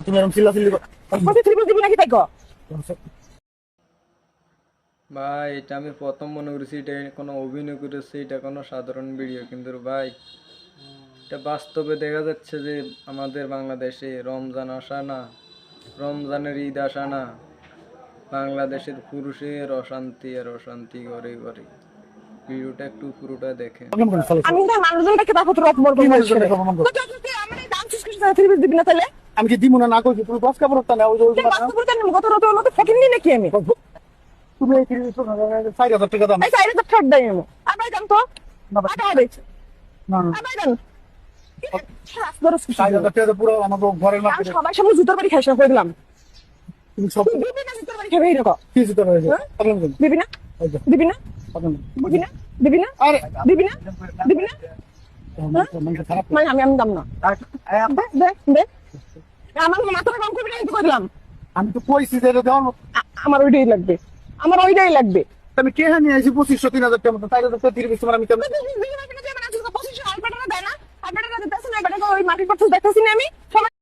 তুমি এরকম চিল্লাচিল্লি দিবি নাকি তাই ভাই এটা আমি প্রথম মনে করেছি এটা কোনো অভিনয় করেছে, এটা কোনো সাধারণ ভিডিও, কিন্তু ভাই এটা বাস্তবে দেখা যাচ্ছে যে আমাদের বাংলাদেশে রমজান আসা না, রমজানের ঈদ আসা না, বাংলাদেশের পুরুষের অশান্তি আর অশান্তি ঘরে ঘরে। ভিডিওটা একটু পুরোটা দেখেন। আমি না মানুষজনটাকে দেখো তোর অপমান দিবি না তাহলে আমি কি দিব না করছি তুমি দশ কাপড় না ওই কত রত মতো ফকিং নি নাকি আমি তুমি এই 4,000 টাকা দাম এই সাইডে তো ঠক দেই আমি আর ভাই জান তো আটা হবে না আর ভাই জান 4,000 টাকা পুরো আমাকে ঘরের মার্কেটে সবাই সামনে জুতোর বাড়ি খাইছ করে দিলাম তুমি সব দিবি না জুতোর বাড়ি খাবে এরকম কি দিতে পারবে প্রবলেম কি দিবি না দিবি না দিবি না দিবি না আরে দিবি না দিবি না মন খারাপ মানে আমি দাম না দে দে আমার মাথাটা কম করবি না কিন্তু করে দিলাম আমি তো কইছি যে দেওয়ার মতো আমার ওইটাই লাগবে আমার ওইটাই লাগবে আমি কে নিয়ে আসি 2500 3000 টাকা মতো 4,000 টাকা দিয়ে তোমার আমি কেমন ওই মার্কেট করতে দেখতেছি না আমি